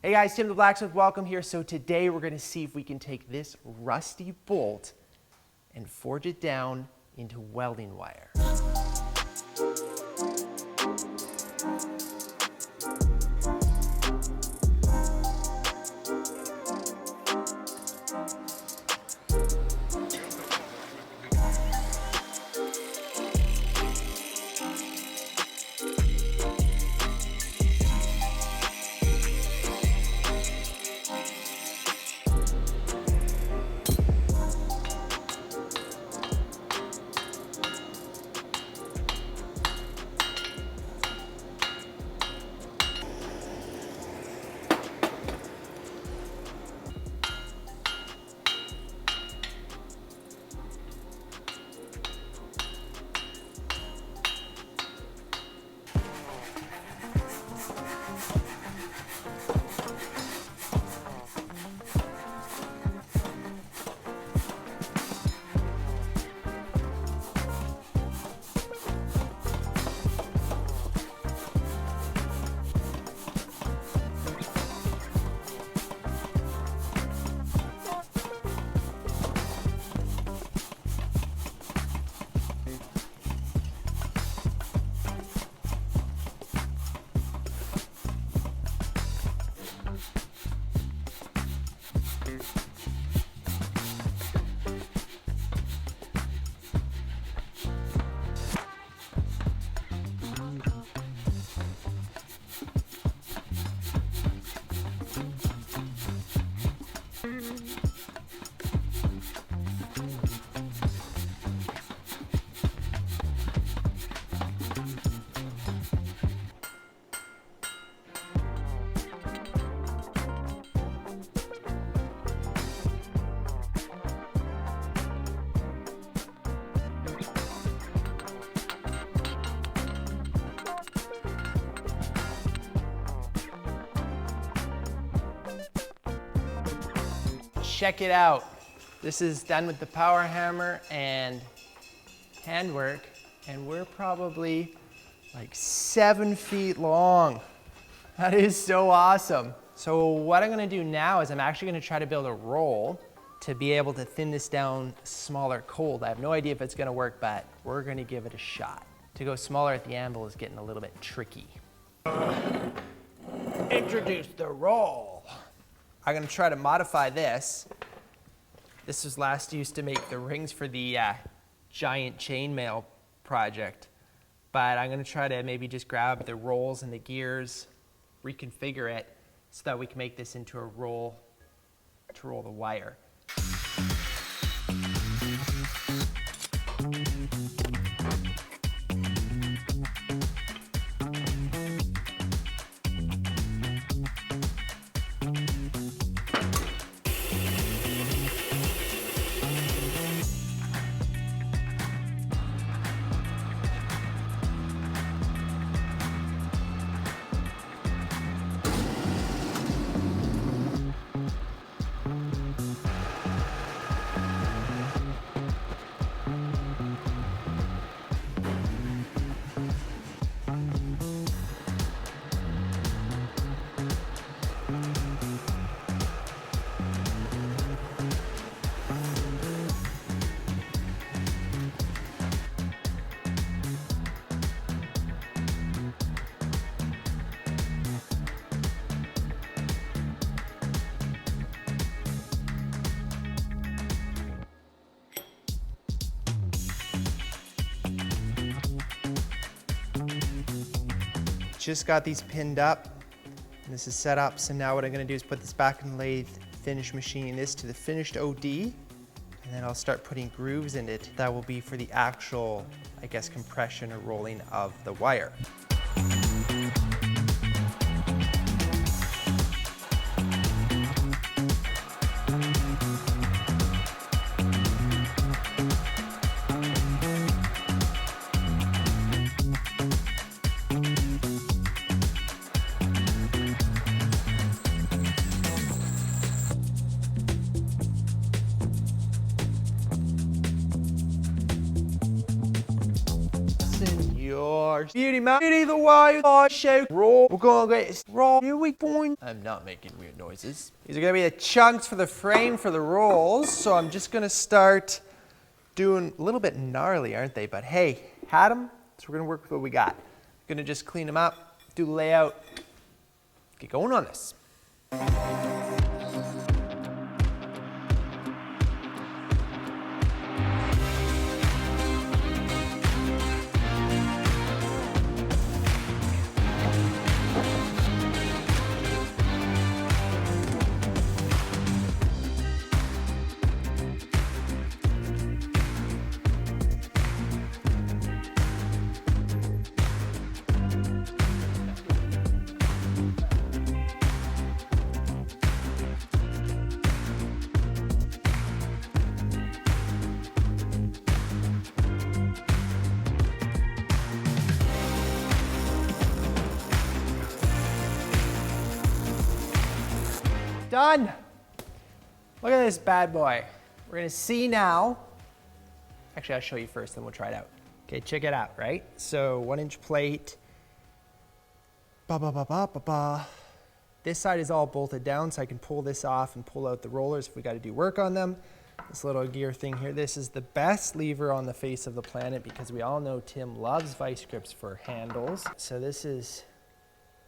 Hey guys, Tim the Blacksmith, welcome here. So today we're gonna see if we can take this rusty bolt and forge it down into welding wire. Check it out. This is done with the power hammer and handwork, and we're probably like 7 feet long. That is so awesome. So what I'm gonna do now is I'm actually gonna try to build a roll to be able to thin this down smaller cold. I have no idea if it's gonna work, but we're gonna give it a shot. To go smaller at the anvil is getting a little bit tricky. Introduce the roll. I'm gonna try to modify this. This was last used to make the rings for the giant chainmail project. But I'm gonna try to maybe just grab the rolls and the gears, reconfigure it so that we can make this into a roll to roll the wire. Just got these pinned up, and this is set up. So now what I'm gonna do is put this back in the lathe, finish machining this to the finished OD, and then I'll start putting grooves in it. That will be for the actual, I guess, compression or rolling of the wire. stars. Beauty man, beauty the wild star show. Roll. We're gonna get it raw. Here we point. I'm not making weird noises. These are gonna be the chunks for the frame for the rolls. So I'm just gonna start doing a little bit gnarly, aren't they? But hey, had them, so we're gonna work with what we got. Gonna just clean them up, do the layout, get going on this. Done. Look at this bad boy. We're gonna see now. Actually, I'll show you first, then we'll try it out. Okay, check it out, right? So 1-inch plate. This side is all bolted down, so I can pull this off and pull out the rollers if we gotta do work on them. This little gear thing here, this is the best lever on the face of the planet because we all know Tim loves vice grips for handles. So this is,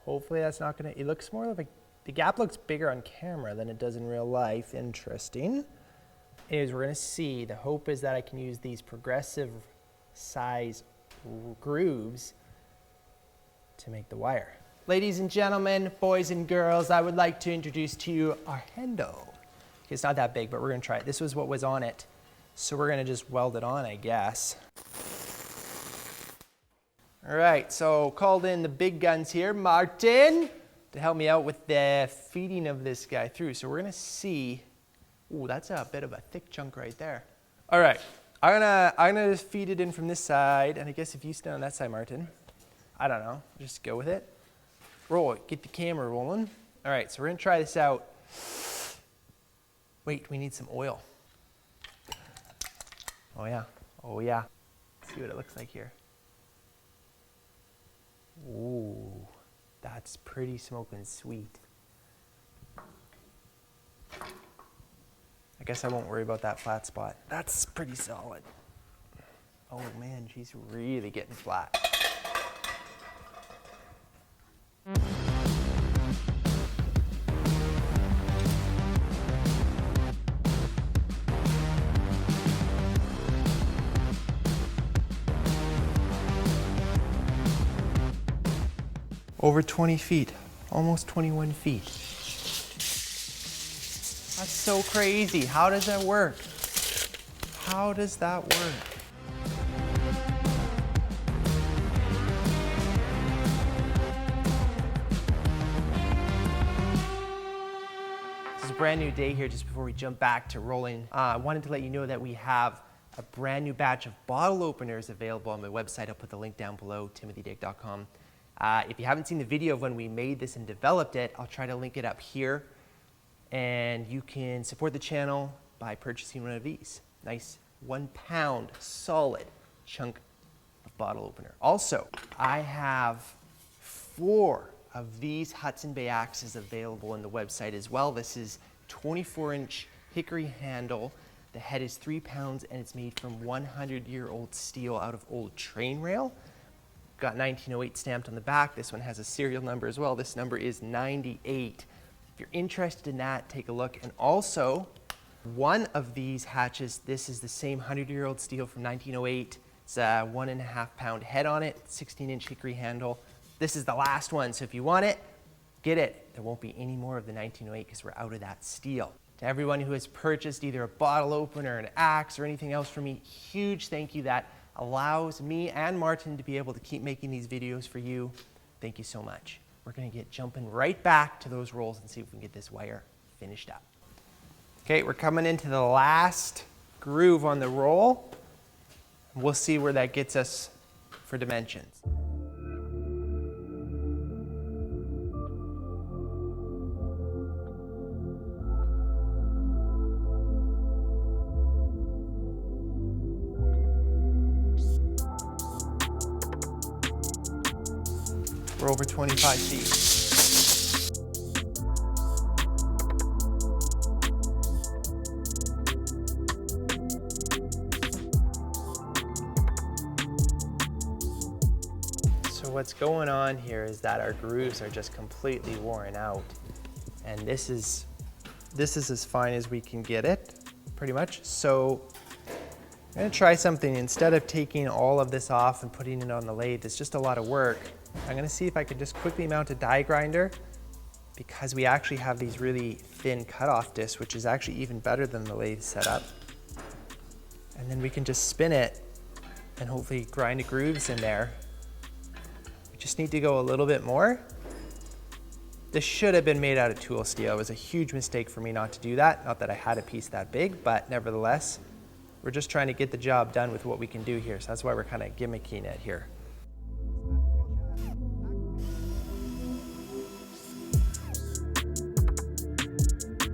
hopefully that's not gonna, it looks more like, the gap looks bigger on camera than it does in real life. Interesting. Anyways, we're gonna see. The hope is that I can use these progressive size grooves to make the wire. Ladies and gentlemen, boys and girls, I would like to introduce to you our handle. Okay, it's not that big, but we're gonna try it. This was what was on it. So we're gonna just weld it on, I guess. All right, so called in the big guns here, Martin, to help me out with the feeding of this guy through. So we're gonna see, ooh, that's a bit of a thick chunk right there. All right, I'm gonna just feed it in from this side, and I guess if you stand on that side, Martin, I don't know, just go with it. Roll it, get the camera rolling. All right, so we're gonna try this out. Wait, we need some oil. Oh yeah, oh yeah. Let's see what it looks like here. Ooh. That's pretty smoking sweet. I guess I won't worry about that flat spot. That's pretty solid. Oh man, she's really getting flat. Over 20 feet, almost 21 feet. That's so crazy. How does that work? How does that work? This is a brand new day here just before we jump back to rolling. I wanted to let you know that we have a brand new batch of bottle openers available on my website. I'll put the link down below, timothydig.com. If you haven't seen the video of when we made this and developed it, I'll try to link it up here. And you can support the channel by purchasing one of these. Nice 1 pound solid chunk of bottle opener. Also, I have 4 of these Hudson Bay axes available on the website as well. This is 24-inch hickory handle. The head is 3 pounds and it's made from 100-year-old steel out of old train rail. Got 1908 stamped on the back. This one has a serial number as well. This number is 98. If you're interested in that, take a look. And also, one of these hatches, this is the same 100-year-old steel from 1908. It's a 1.5 pound head on it, 16-inch hickory handle. This is the last one, so if you want it, get it. There won't be any more of the 1908 because we're out of that steel. To everyone who has purchased either a bottle opener, an axe, or anything else from me, huge thank you. That allows me and Martin to be able to keep making these videos for you. Thank you so much. We're gonna get jumping right back to those rolls and see if we can get this wire finished up. Okay, we're coming into the last groove on the roll. We'll see where that gets us for dimensions. We're over 25 feet. So what's going on here is that our grooves are just completely worn out. And this is as fine as we can get it, pretty much. So I'm gonna try something. Instead of taking all of this off and putting it on the lathe, it's just a lot of work. I'm gonna see if I can just quickly mount a die grinder, because we actually have these really thin cutoff discs, which is actually even better than the lathe setup. And then we can just spin it and hopefully grind the grooves in there. We just need to go a little bit more. This should have been made out of tool steel. It was a huge mistake for me not to do that. Not that I had a piece that big, but nevertheless, we're just trying to get the job done with what we can do here. So that's why we're kind of gimmicking it here.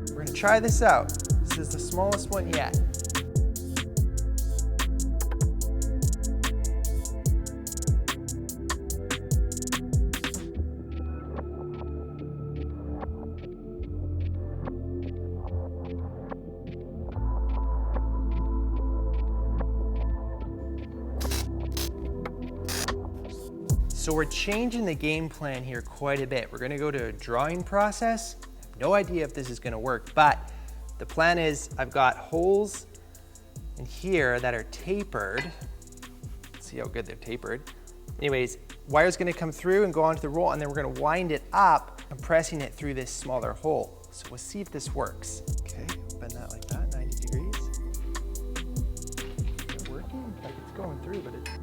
We're gonna try this out. This is the smallest one yet. So we're changing the game plan here quite a bit. We're gonna go to a drawing process. I have no idea if this is gonna work, but the plan is I've got holes in here that are tapered. Let's see how good they're tapered. Anyways, wire's gonna come through and go onto the roll, and then we're gonna wind it up and pressing it through this smaller hole. So we'll see if this works. Okay, open that like that, 90 degrees. Is it working? Like it's going through, but it's tight.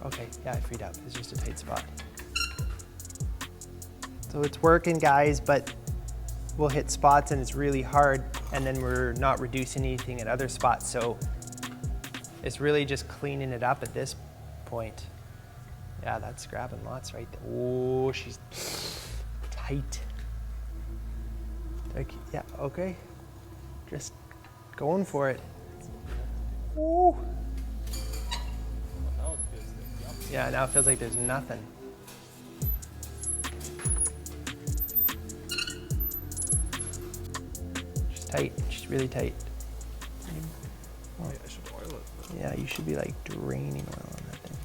Okay, yeah, I freed up. It's just a tight spot. So it's working, guys, but we'll hit spots and it's really hard, and then we're not reducing anything at other spots. So it's really just cleaning it up at this point. Yeah, that's grabbing lots right there. Oh, she's tight. Like, yeah, okay. Just going for it. Ooh. Yeah, now it feels like there's nothing. She's tight, she's really tight. Oh, yeah, I should oil it. Yeah, you should be like draining oil on that thing.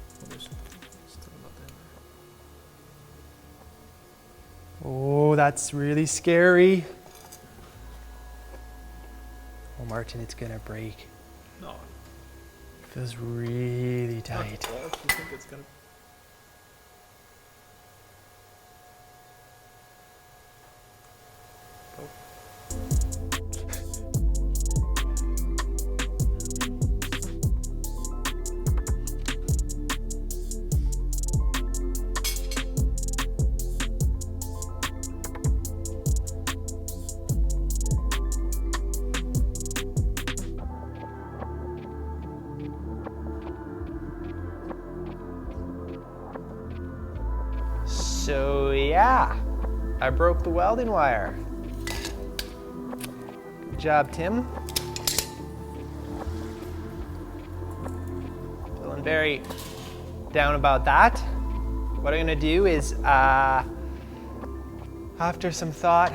Oh, that's really scary. Oh, Martin, it's gonna break. No. It feels really tight. Well, if you think it's gonna... So yeah, I broke the welding wire. Good job, Tim. Feeling very down about that. What I'm gonna do is, after some thought,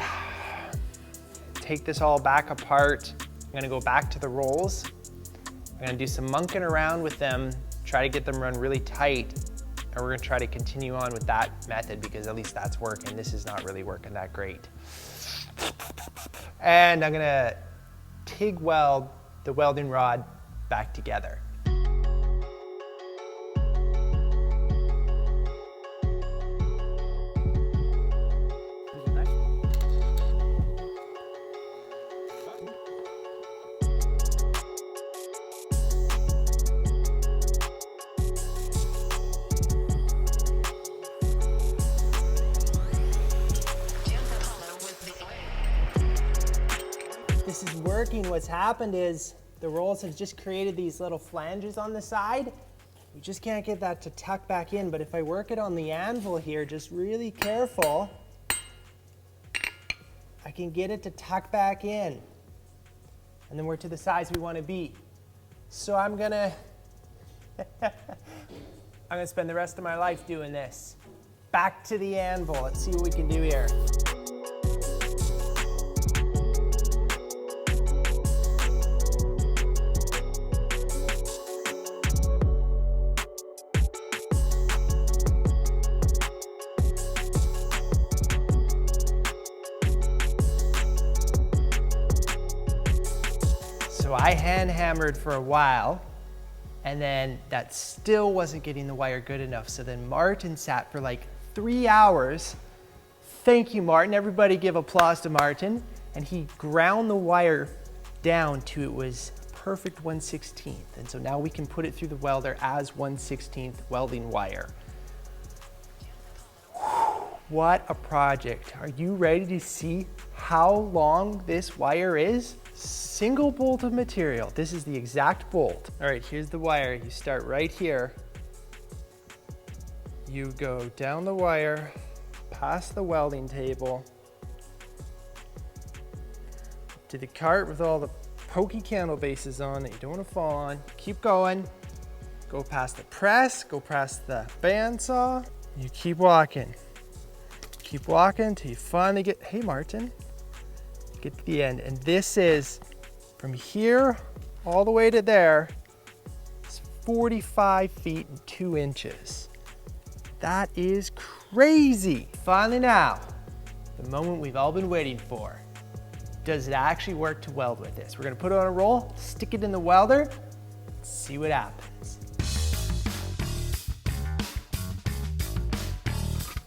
take this all back apart. I'm gonna go back to the rolls. I'm gonna do some monkeying around with them, try to get them run really tight. And we're gonna try to continue on with that method, because at least that's working. This is not really working that great. And I'm gonna TIG weld the welding rod back together. working, what's happened is the rolls have just created these little flanges on the side. We just can't get that to tuck back in, but if I work it on the anvil here, just really careful, I can get it to tuck back in. And then we're to the size we want to be. So I'm gonna spend the rest of my life doing this. Back to the anvil. Let's see what we can do here. So I hand hammered for a while, and then that still wasn't getting the wire good enough. So then Martin sat for like 3 hours. Thank you, Martin. Everybody give applause to Martin. And he ground the wire down to it was perfect 1/16. And so now we can put it through the welder as 1/16 welding wire. What a project. Are you ready to see how long this wire is? Single bolt of material. This is the exact bolt. All right, here's the wire. You start right here. You go down the wire, past the welding table, to the cart with all the pokey candle bases on that you don't want to fall on. Keep going. Go past the press, go past the bandsaw. You keep walking. Keep walking till you finally get, hey Martin, get to the end. And this is from here all the way to there, it's 45 feet and 2 inches. That is crazy. Finally now, the moment we've all been waiting for. Does it actually work to weld with this? We're gonna put it on a roll, stick it in the welder, see what happens.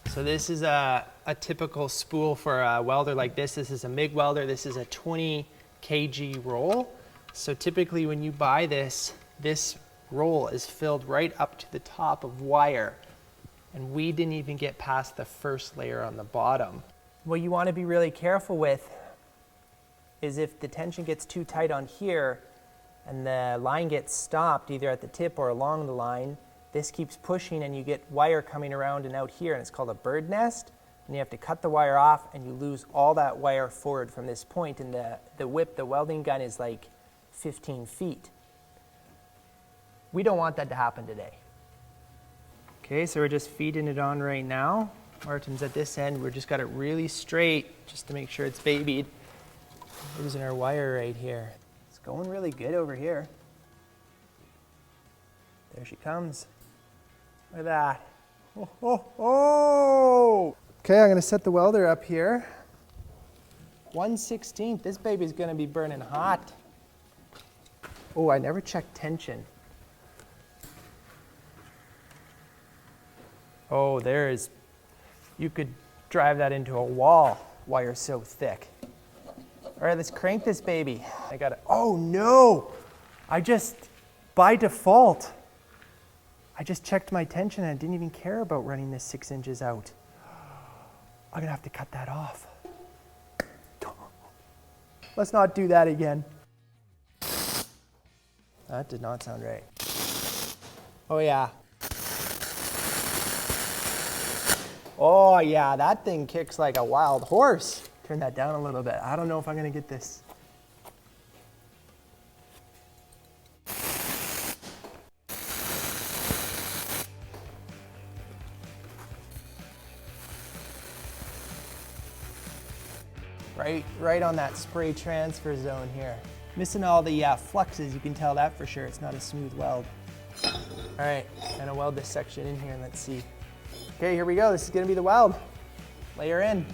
So this is a typical spool for a welder like this. This is a MIG welder. This is a 20 kg roll. So typically when you buy this, this roll is filled right up to the top of wire. And we didn't even get past the first layer on the bottom. What you want to be really careful with is if the tension gets too tight on here and the line gets stopped either at the tip or along the line, this keeps pushing and you get wire coming around and out here, and it's called a bird nest. And you have to cut the wire off and you lose all that wire forward from this point, and the whip, the welding gun is like 15 feet. We don't want that to happen today. Okay, so we're just feeding it on right now. Martin's at this end. We're just got it really straight just to make sure it's babied. Losing our wire right here. It's going really good over here. There she comes. Look at that. Oh, oh, oh! Okay, I'm gonna set the welder up here. 1/16. This baby's gonna be burning hot. Oh, I never checked tension. Oh, there is, you could drive that into a wall. Wire's so thick. All right, let's crank this baby. I got it. Oh no! By default, I just checked my tension and I didn't even care about running this 6 inches out. I'm gonna have to cut that off. Let's not do that again. That did not sound right. Oh yeah. Oh yeah, that thing kicks like a wild horse. Turn that down a little bit. I don't know if I'm gonna get this. Right on that spray transfer zone here. Missing all the fluxes, you can tell that for sure. It's not a smooth weld. All right, gonna weld this section in here and let's see. Okay, here we go. This is gonna be the weld. Layer in.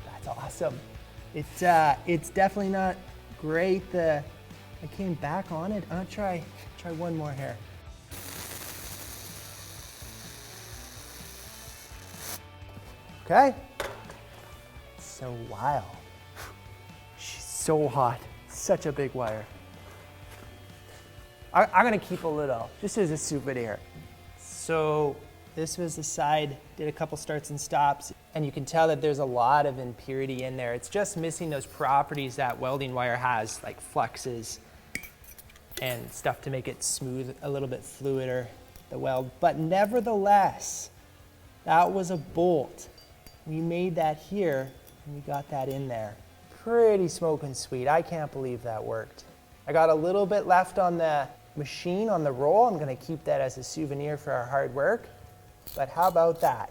That's awesome. It's definitely not great. I came back on it. I'll try one more here. Okay. So wild. She's so hot. Such a big wire. I'm gonna keep a little, just as a souvenir. So this was the side, did a couple starts and stops, and you can tell that there's a lot of impurity in there. It's just missing those properties that welding wire has, like fluxes and stuff to make it smooth, a little bit fluider, the weld. But nevertheless, that was a bolt. We made that here, and we got that in there. Pretty smoking sweet. I can't believe that worked. I got a little bit left on the machine, on the roll. I'm gonna keep that as a souvenir for our hard work. But how about that?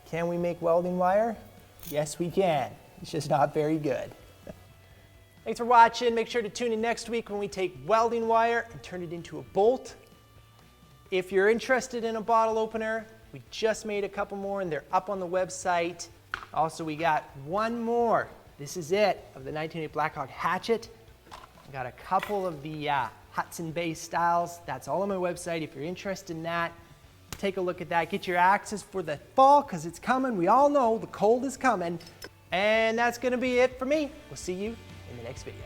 Can we make welding wire? Yes, we can. It's just not very good. Thanks for watching. Make sure to tune in next week when we take welding wire and turn it into a bolt. If you're interested in a bottle opener, we just made a couple more and they're up on the website. Also, we got one more. This is it, of the 1908 Blackhawk hatchet. I got a couple of the Hudson Bay styles. That's all on my website. If you're interested in that, take a look at that. Get your axes for the fall, because it's coming. We all know the cold is coming. And that's gonna be it for me. We'll see you in the next video.